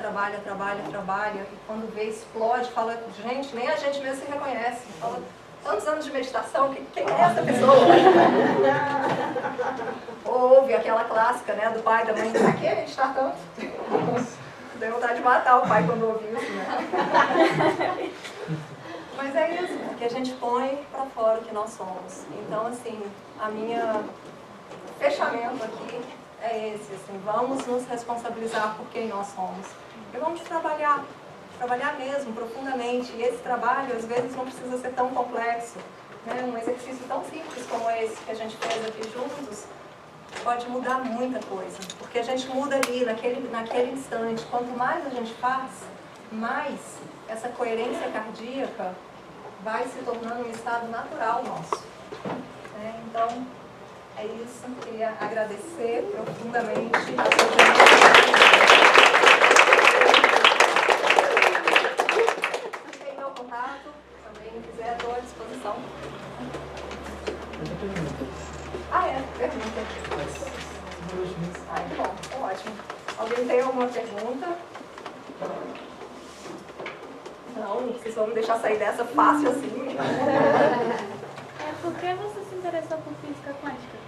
quando vê, explode, fala, gente, nem a gente mesmo se reconhece. Fala, tantos anos de meditação, quem é essa pessoa? Ouve aquela clássica, né, do pai e da mãe, pra que meditar tanto? Deu vontade de matar o pai quando ouviu isso, né? Mas é isso, porque a gente põe pra fora o que nós somos. Então, assim, a minha fechamento aqui é esse, assim, vamos nos responsabilizar por quem nós somos. E vamos trabalhar mesmo, profundamente. E esse trabalho, às vezes, não precisa ser tão complexo, né? Um exercício tão simples como esse que a gente fez aqui juntos pode mudar muita coisa. Porque a gente muda ali, naquele instante. Quanto mais a gente faz, mais essa coerência cardíaca vai se tornando um estado natural nosso. Então, é isso. Queria agradecer profundamente a sua generosidade. Tem meu contato, também quiser, estou à disposição. Pergunta. Bom, ótimo. Alguém tem alguma pergunta? Não, vocês vão me deixar sair dessa fácil assim. Por que você se interessou por física quântica?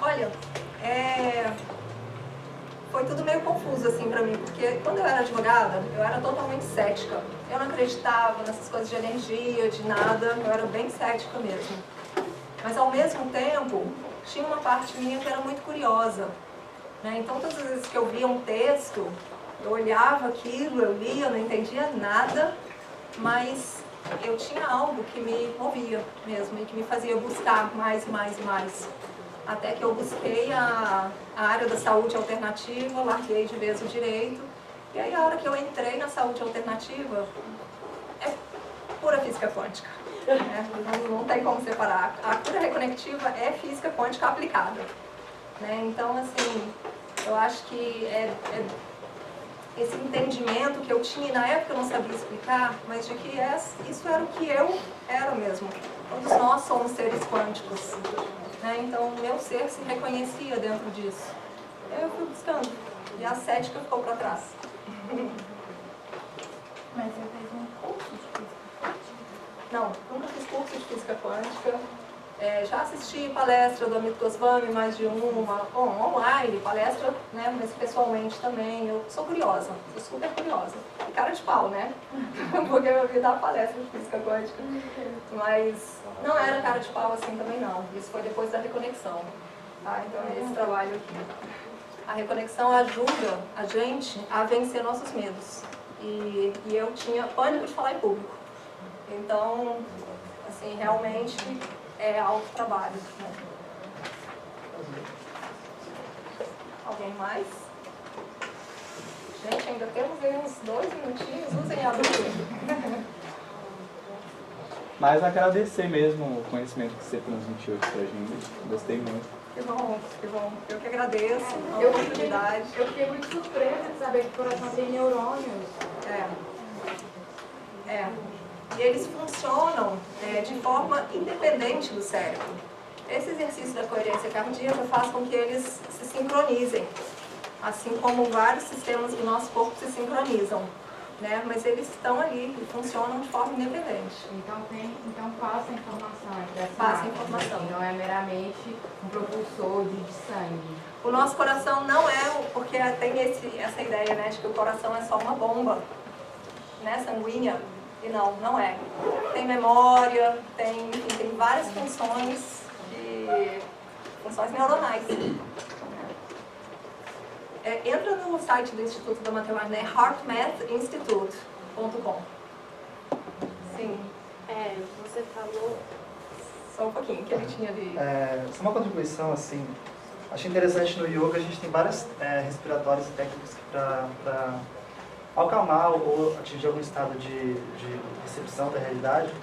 Olha, foi tudo meio confuso assim pra mim, porque quando eu era advogada, eu era totalmente cética. Eu não acreditava nessas coisas de energia, de nada, eu era bem cética mesmo. Mas ao mesmo tempo, tinha uma parte minha que era muito curiosa, né? Então todas as vezes que eu via um texto, eu olhava aquilo, eu lia, eu não entendia nada, mas eu tinha algo que me movia mesmo e que me fazia buscar mais e mais e mais. Até que eu busquei a área da saúde alternativa, larguei de vez o direito. E aí a hora que eu entrei na saúde alternativa, é pura física quântica. Né? Não tem como separar. A cura reconectiva é física quântica aplicada. Né? Então, assim, eu acho que esse entendimento que eu tinha, e na época eu não sabia explicar, mas de que isso era o que eu era mesmo. Todos nós somos seres quânticos. Né? Então, o meu ser se reconhecia dentro disso. E aí eu fui buscando. E a cética ficou para trás. Mas você fez um curso de física quântica? Não, nunca fiz curso de física quântica. Já assisti palestra do Amit Goswami, mais de uma, online, palestra, né, mas pessoalmente também. Eu sou curiosa, sou super curiosa. E cara de pau, né? Porque eu vi dar palestra de física quântica. Mas não era cara de pau assim também não. Isso foi depois da reconexão. Tá? Então é esse trabalho aqui. A reconexão ajuda a gente a vencer nossos medos. E eu tinha pânico de falar em público. Então, assim, realmente é autotrabalho. Né? Alguém mais? Gente, ainda temos aí uns 2 minutinhos, usem a luz. Mas agradecer mesmo o conhecimento que você transmitiu aqui pra gente. Gostei muito. Que bom, que bom. Eu que agradeço a oportunidade. Eu fiquei muito surpresa de saber que o coração tem neurônios. E eles funcionam de forma independente do cérebro. Esse exercício da coerência cardíaca faz com que eles se sincronizem, assim como vários sistemas do nosso corpo se sincronizam. Né? Mas eles estão ali e funcionam de forma independente. Então passa a informação entre essa Passa a máquina, informação. Não é meramente um propulsor de sangue. O nosso coração não é, porque tem essa ideia, né, de que o coração é só uma bomba, né, sanguínea, e não é. Tem memória, tem várias funções neuronais. Entra no site do Instituto da Matemática, né? heartmathinstitute.com. Sim. Você falou... Só um pouquinho, que ele tinha ali. Só uma contribuição, assim, acho interessante no yoga, a gente tem várias respiratórias e técnicas para acalmar ou atingir algum estado de recepção da realidade,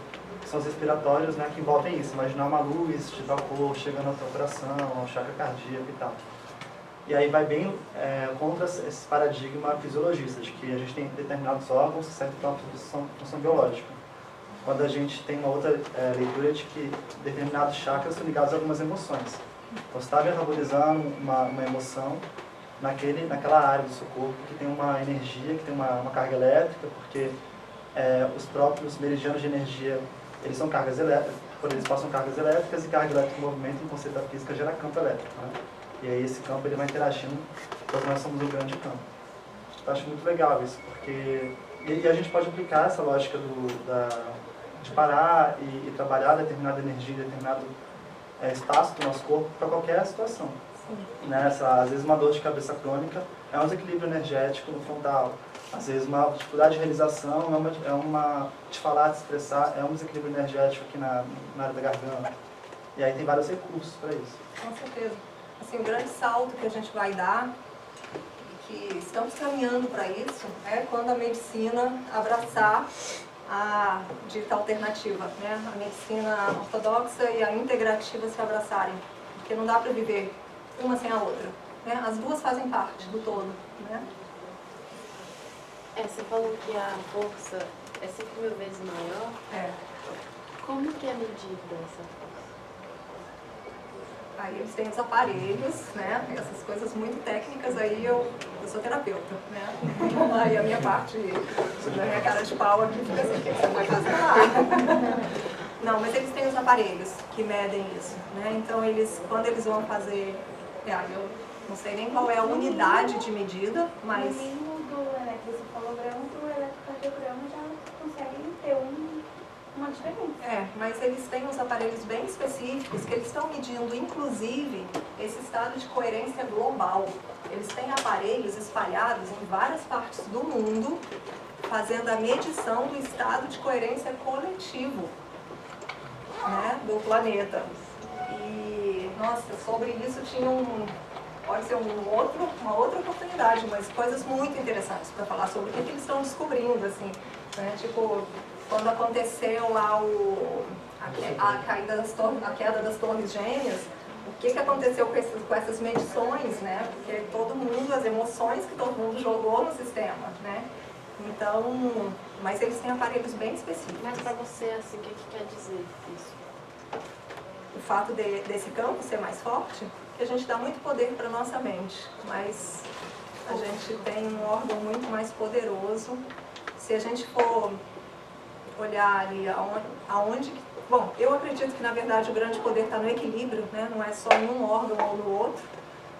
que são os respiratórios, né, que envolvem isso, imaginar uma luz de vapor chegando ao teu coração, ao chakra cardíaco e tal. E aí vai bem contra esse paradigma fisiologista, de que a gente tem determinados órgãos que servem para uma função biológica. Quando a gente tem uma outra leitura de que determinados chakras são ligados a algumas emoções. Então, você está metabolizando uma emoção naquela área do seu corpo que tem uma energia, que tem uma carga elétrica, porque os próprios meridianos de energia, eles são cargas elétricas, quando eles passam cargas elétricas, e carga elétrica em movimento, em conceito da física, gera campo elétrico, né? E aí esse campo ele vai interagindo, todos nós somos um grande campo. Eu acho muito legal isso, porque... E a gente pode aplicar essa lógica de parar e trabalhar determinada energia, determinado espaço do nosso corpo para qualquer situação. Né? Às vezes uma dor de cabeça crônica é um desequilíbrio energético no frontal. Às vezes uma dificuldade de realização de falar, de expressar, é um desequilíbrio energético aqui na área da garganta. E aí tem vários recursos para isso. Com certeza. Assim, o grande salto que a gente vai dar, que estamos caminhando para isso, é quando a medicina abraçar a dita alternativa, né? A medicina ortodoxa e a integrativa se abraçarem, porque não dá para viver uma sem a outra, né? As duas fazem parte do todo, né? Você falou que a força é 5.000 vezes maior. Como que é medida essa força? Aí eles têm os aparelhos, né? Essas coisas muito técnicas, aí eu sou terapeuta, né? Aí a minha parte, da minha cara de pau aqui fica assim, o que você vai fazer lá? Não, mas eles têm os aparelhos que medem isso, né? Então quando eles vão fazer, eu não sei nem qual é a unidade de medida, mas... No mínimo do eletrocefalograma para o eletrocardiograma já conseguem ter uma diferença. Mas eles têm uns aparelhos bem específicos que eles estão medindo, inclusive, esse estado de coerência global. Eles têm aparelhos espalhados em várias partes do mundo, fazendo a medição do estado de coerência coletivo, né, do planeta. E, nossa, sobre isso tinha pode ser uma outra oportunidade, mas coisas muito interessantes para falar sobre o que eles estão descobrindo, assim, né, tipo... Quando aconteceu lá a queda das torres gêmeas, o que aconteceu com essas medições, né? Porque todo mundo, as emoções que todo mundo jogou no sistema, né? Então, mas eles têm aparelhos bem específicos. Mas para você, assim, o que quer dizer isso? O fato desse campo ser mais forte, que a gente dá muito poder para a nossa mente, mas a gente tem um órgão muito mais poderoso. Se a gente for olhar ali aonde... Bom, eu acredito que, na verdade, o grande poder está no equilíbrio, né? Não é só em um órgão ou no outro.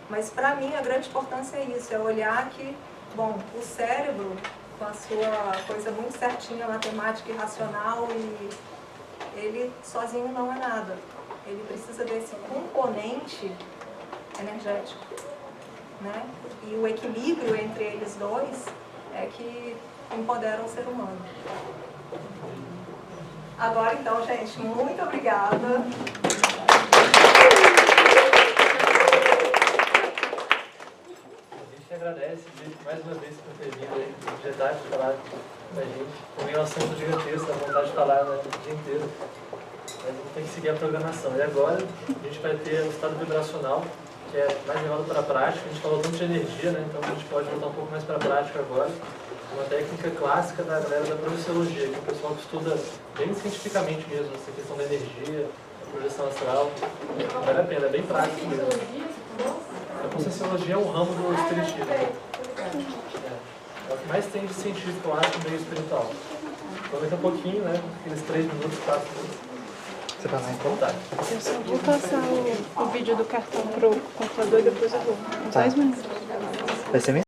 Mas, para mim, a grande importância é isso, é olhar que, bom, o cérebro, com a sua coisa muito certinha, matemática e racional, e ele sozinho não é nada. Ele precisa desse componente energético, né? E o equilíbrio entre eles dois é que empodera o ser humano. Agora, então, gente, muito obrigada. A gente agradece mais uma vez por ter vindo aí, projetar de falar com a gente. Também é um assunto gigantesco, dá vontade de falar, né, o dia inteiro. Mas a gente tem que seguir a programação. E agora a gente vai ter o estado vibracional, que é mais levado para a prática. A gente falou muito de energia, né? Então a gente pode voltar um pouco mais para a prática agora. Uma técnica clássica da galera da projeciologia, que é o pessoal que estuda bem cientificamente mesmo, essa questão da energia, a projeção astral. Vale a pena, é bem prático mesmo. A Conscienciologia é um ramo do espiritismo. É o que mais tem de científico, eu acho, no meio espiritual. Aproveita um pouquinho, né? Aqueles 3 minutos, 4 minutos. Você vai lá então? Vontade. Eu só vou passar o vídeo do cartão pro computador e depois eu vou. Uns 10 minutos. Vai ser mesmo?